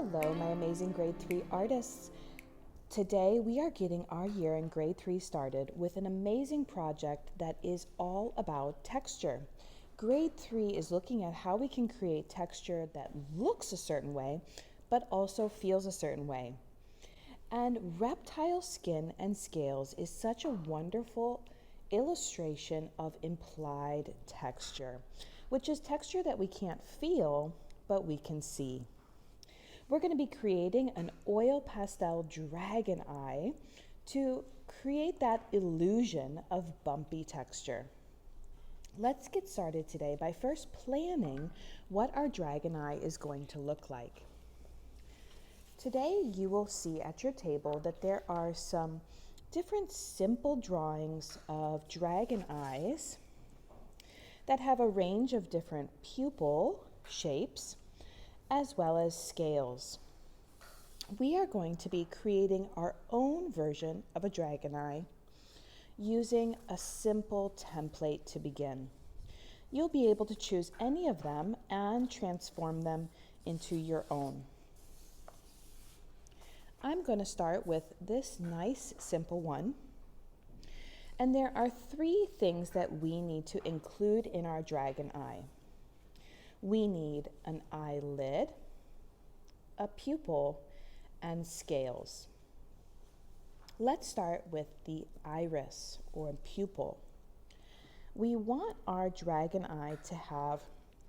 Hello, my amazing grade 3 artists. Today we are getting our year in grade 3 started with an amazing project that is all about texture. Grade 3 is looking at how we can create texture that looks a certain way, but also feels a certain way. And reptile skin and scales is such a wonderful illustration of implied texture, which is texture that we can't feel, but we can see. We're going to be creating an oil pastel dragon eye to create that illusion of bumpy texture. Let's get started today by first planning what our dragon eye is going to look like. Today you will see at your table that there are some different simple drawings of dragon eyes that have a range of different pupil shapes as well as scales. We are going to be creating our own version of a dragon eye using a simple template to begin. You'll be able to choose any of them and transform them into your own. I'm going to start with this nice simple one. And there are 3 things that we need to include in our dragon eye. We need an eyelid, a pupil, and scales. Let's start with the iris or pupil. We want our dragon eye to have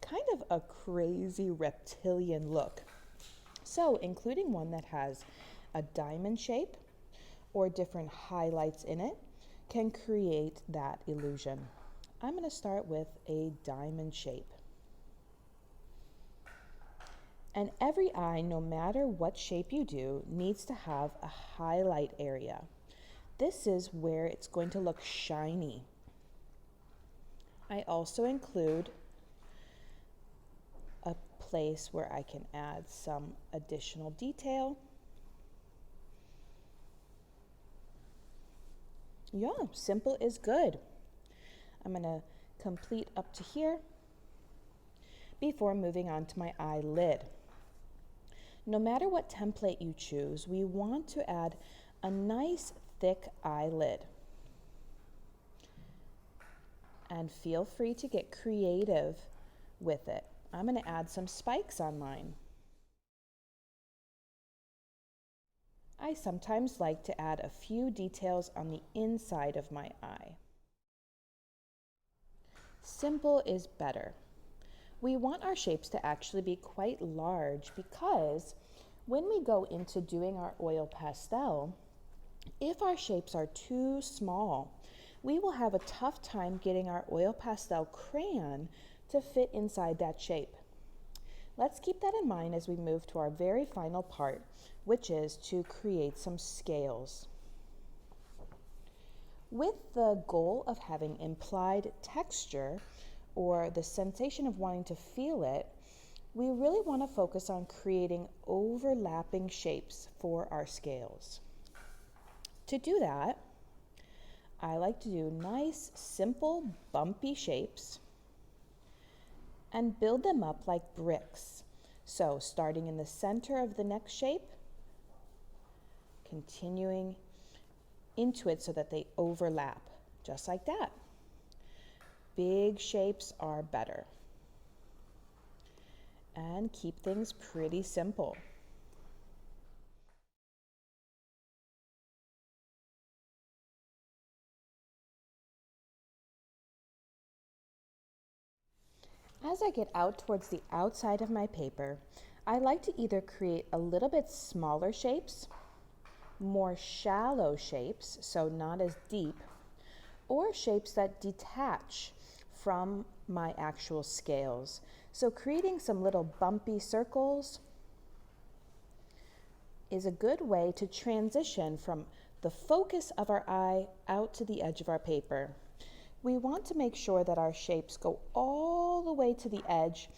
kind of a crazy reptilian look. So including one that has a diamond shape or different highlights in it can create that illusion. I'm going to start with a diamond shape. And every eye, no matter what shape you do, needs to have a highlight area. This is where it's going to look shiny. I also include a place where I can add some additional detail. Yeah, simple is good. I'm going to complete up to here before moving on to my eyelid. No matter what template you choose, we want to add a nice thick eyelid. And feel free to get creative with it. I'm going to add some spikes on mine. I sometimes like to add a few details on the inside of my eye. Simple is better. We want our shapes to actually be quite large because when we go into doing our oil pastel, if our shapes are too small, we will have a tough time getting our oil pastel crayon to fit inside that shape. Let's keep that in mind as we move to our very final part, which is to create some scales. With the goal of having implied texture, or the sensation of wanting to feel it, we really want to focus on creating overlapping shapes for our scales. To do that, I like to do nice, simple, bumpy shapes and build them up like bricks. So starting in the center of the next shape, continuing into it so that they overlap, just like that. Big shapes are better. And keep things pretty simple. As I get out towards the outside of my paper, I like to either create a little bit smaller shapes, more shallow shapes, so not as deep, or shapes that detach from my actual scales. So creating some little bumpy circles is a good way to transition from the focus of our eye out to the edge of our paper. We want to make sure that our shapes go all the way to the edge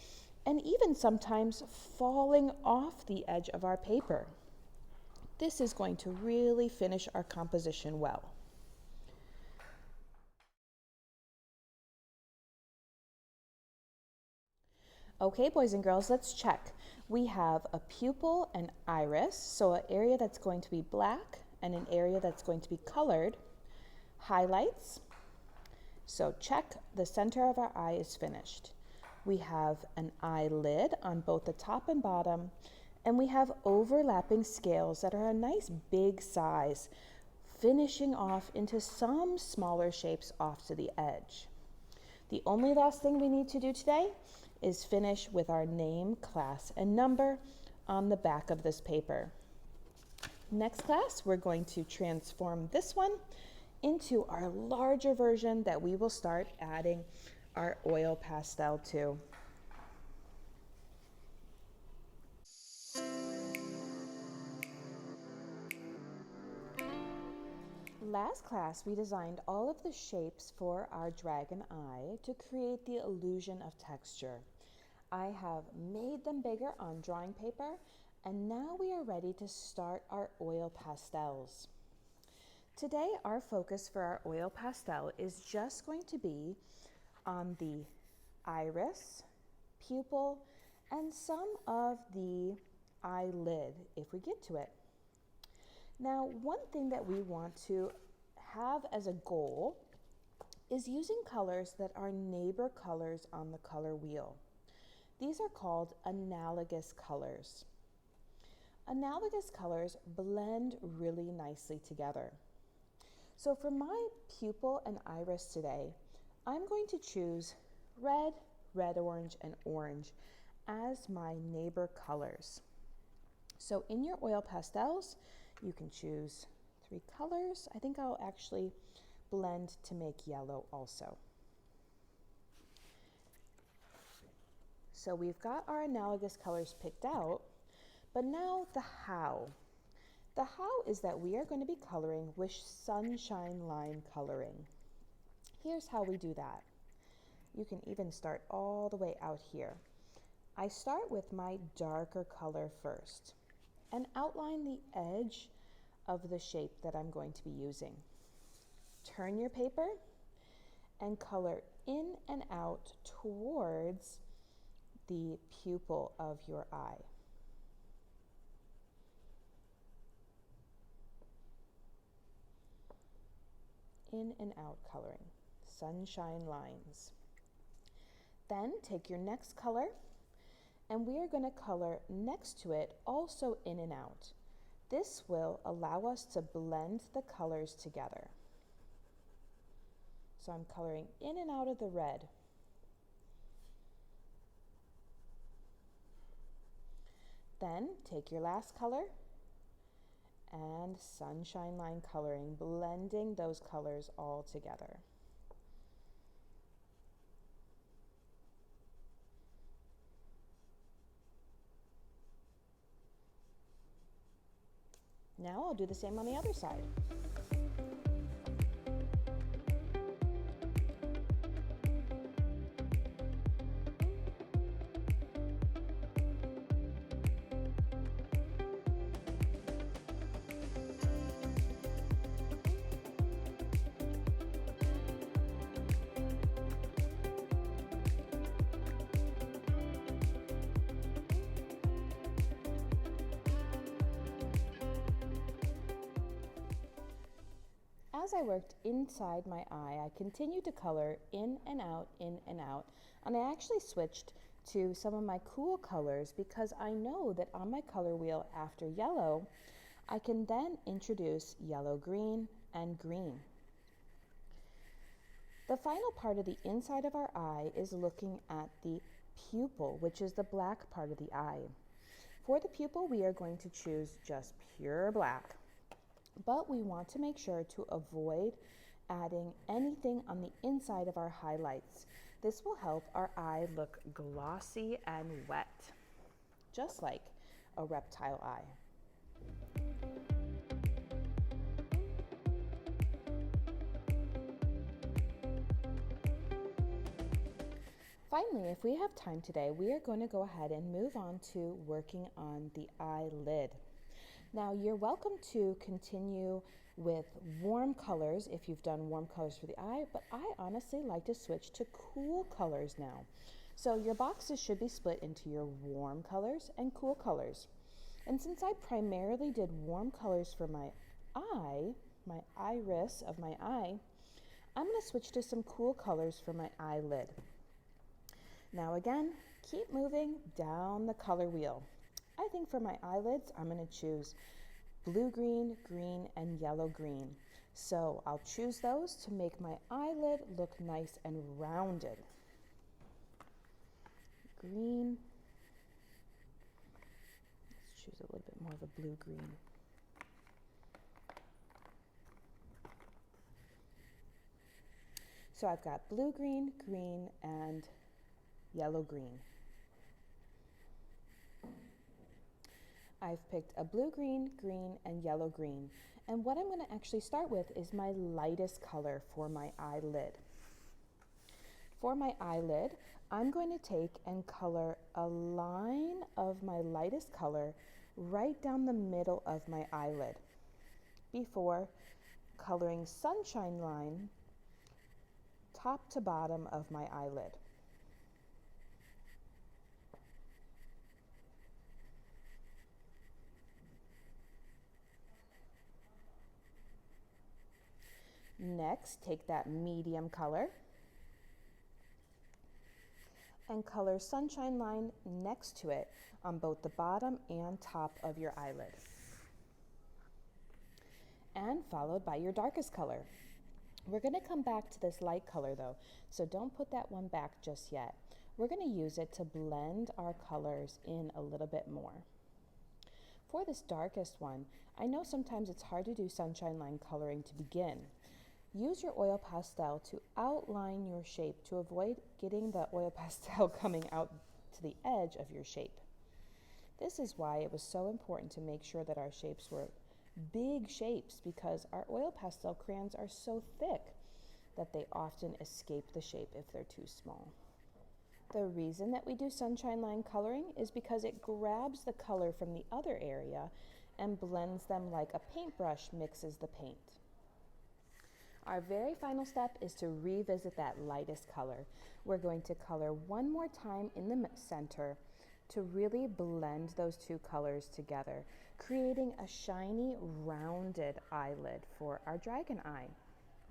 and even sometimes falling off the edge of our paper. This is going to really finish our composition well. Okay, boys and girls, let's check. We have a pupil and iris, so an area that's going to be black and an area that's going to be colored. Highlights, so check, the center of our eye is finished. We have an eyelid on both the top and bottom, and we have overlapping scales that are a nice big size, finishing off into some smaller shapes off to the edge. The only last thing we need to do today is finish with our name, class, and number on the back of this paper. Next class, we're going to transform this one into our larger version that we will start adding our oil pastel to. Last class, we designed all of the shapes for our dragon eye to create the illusion of texture. I have made them bigger on drawing paper, and now we are ready to start our oil pastels. Today, our focus for our oil pastel is just going to be on the iris, pupil, and some of the eyelid if we get to it. Now, one thing that we want to have as a goal is using colors that are neighbor colors on the color wheel. These are called analogous colors. Analogous colors blend really nicely together. So for my pupil and iris today, I'm going to choose red, red-orange, and orange as my neighbor colors. So in your oil pastels, you can choose 3 colors. I think I'll actually blend to make yellow also. So we've got our analogous colors picked out, but now the how. The how is that we are going to be coloring with sunshine line coloring. Here's how we do that. You can even start all the way out here. I start with my darker color first and outline the edge of the shape that I'm going to be using. Turn your paper and color in and out towards the pupil of your eye. In and out coloring, sunshine lines. Then take your next color and we are going to color next to it also in and out. This will allow us to blend the colors together. So I'm coloring in and out of the red. Then take your last color and sunshine line coloring, blending those colors all together. Now I'll do the same on the other side. As I worked inside my eye, I continued to color in and out, and I actually switched to some of my cool colors because I know that on my color wheel after yellow, I can then introduce yellow-green and green. The final part of the inside of our eye is looking at the pupil, which is the black part of the eye. For the pupil, we are going to choose just pure black. But we want to make sure to avoid adding anything on the inside of our highlights. This will help our eye look glossy and wet, just like a reptile eye. Finally, if we have time today, we are going to go ahead and move on to working on the eyelid. Now, you're welcome to continue with warm colors if you've done warm colors for the eye, but I honestly like to switch to cool colors now. So your boxes should be split into your warm colors and cool colors. And since I primarily did warm colors for my iris of my eye, I'm going to switch to some cool colors for my eyelid. Now again, keep moving down the color wheel. I think for my eyelids, I'm going to choose blue-green, green, and yellow-green. So I'll choose those to make my eyelid look nice and rounded. Green. Let's choose a little bit more of a blue-green. So I've got blue-green, green, and yellow-green. I've picked a blue-green, green, and yellow-green. And what I'm going to actually start with is my lightest color for my eyelid. For my eyelid, I'm going to take and color a line of my lightest color right down the middle of my eyelid before coloring sunshine line top to bottom of my eyelid. Next, take that medium color and color sunshine line next to it on both the bottom and top of your eyelid. And followed by your darkest color. We're going to come back to this light color though, so don't put that one back just yet. We're going to use it to blend our colors in a little bit more. For this darkest one, I know sometimes it's hard to do sunshine line coloring to begin. Use your oil pastel to outline your shape to avoid getting the oil pastel coming out to the edge of your shape. This is why it was so important to make sure that our shapes were big shapes, because our oil pastel crayons are so thick that they often escape the shape if they're too small. The reason that we do sunshine line coloring is because it grabs the color from the other area and blends them like a paintbrush mixes the paint. Our very final step is to revisit that lightest color. We're going to color one more time in the center to really blend those two colors together, creating a shiny, rounded eyelid for our dragon eye.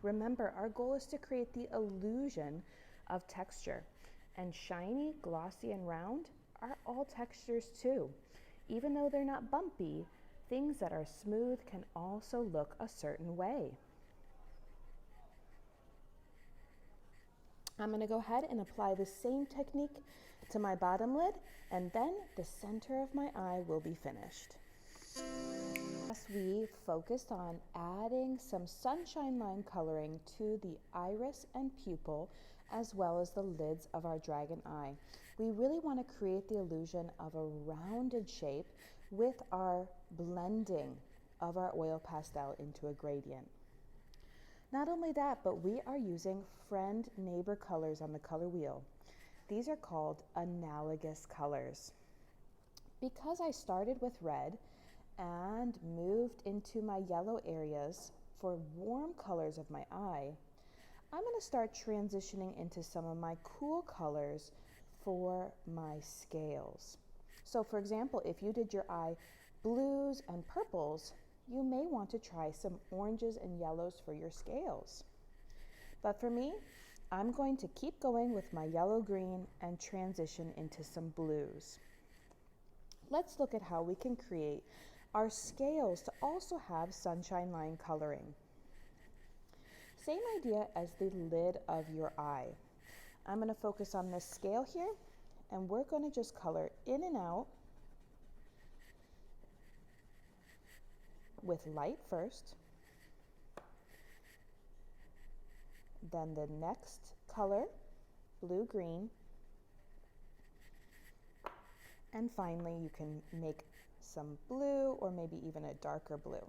Remember, our goal is to create the illusion of texture, and shiny, glossy, and round are all textures too. Even though they're not bumpy, things that are smooth can also look a certain way. I'm going to go ahead and apply the same technique to my bottom lid, and then the center of my eye will be finished. As we focused on adding some sunshine line coloring to the iris and pupil, as well as the lids of our dragon eye, we really want to create the illusion of a rounded shape with our blending of our oil pastel into a gradient. Not only that, but we are using friend neighbor colors on the color wheel. These are called analogous colors. Because I started with red and moved into my yellow areas for warm colors of my eye, I'm going to start transitioning into some of my cool colors for my scales. So for example, if you did your eye blues and purples, you may want to try some oranges and yellows for your scales. But for me, I'm going to keep going with my yellow-green and transition into some blues. Let's look at how we can create our scales to also have sunshine line coloring. Same idea as the lid of your eye. I'm going to focus on this scale here, and we're going to just color in and out with light first, then the next color, blue-green, and finally you can make some blue or maybe even a darker blue.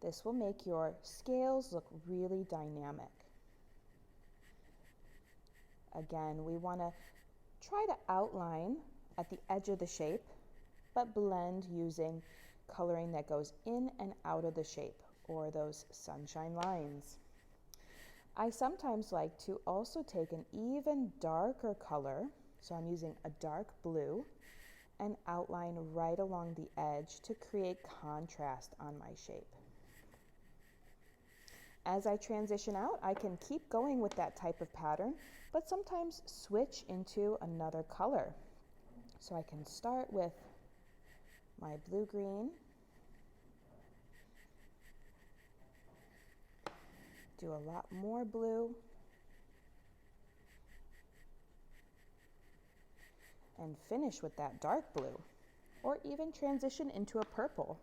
This will make your scales look really dynamic. Again, we want to try to outline at the edge of the shape, but blend using coloring that goes in and out of the shape, or those sunshine lines. I sometimes like to also take an even darker color, so I'm using a dark blue, and outline right along the edge to create contrast on my shape. As I transition out, I can keep going with that type of pattern, but sometimes switch into another color. So I can start with my blue-green, do a lot more blue, and finish with that dark blue, or even transition into a purple.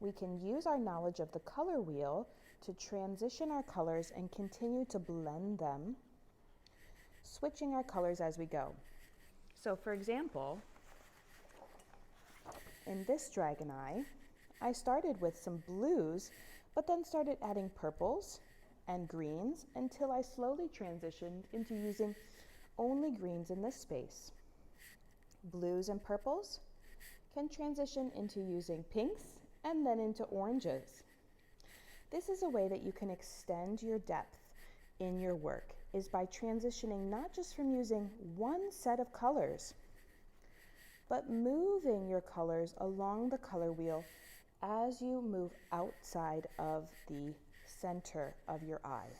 We can use our knowledge of the color wheel to transition our colors and continue to blend them, switching our colors as we go. So for example, in this dragon eye, I started with some blues, but then started adding purples and greens until I slowly transitioned into using only greens in this space. Blues and purples can transition into using pinks and then into oranges. This is a way that you can extend your depth in your work, is by transitioning not just from using one set of colors, but moving your colors along the color wheel as you move outside of the center of your eye.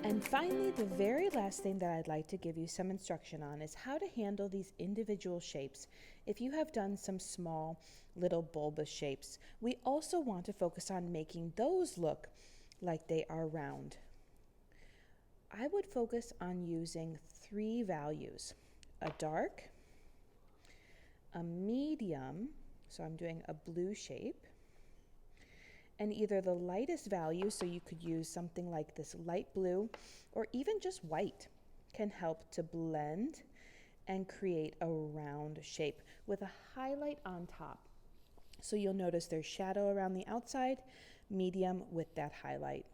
And finally, the very last thing that I'd like to give you some instruction on is how to handle these individual shapes. If you have done some small little bulbous shapes, we also want to focus on making those look like they are round. I would focus on using 3 values: a dark, a medium, so I'm doing a blue shape, and either the lightest value, so you could use something like this light blue, or even just white, can help to blend and create a round shape with a highlight on top. So you'll notice there's shadow around the outside, medium with that highlight.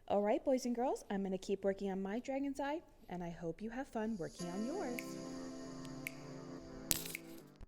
All right, boys and girls, I'm going to keep working on my dragon's eye, and I hope you have fun working on yours.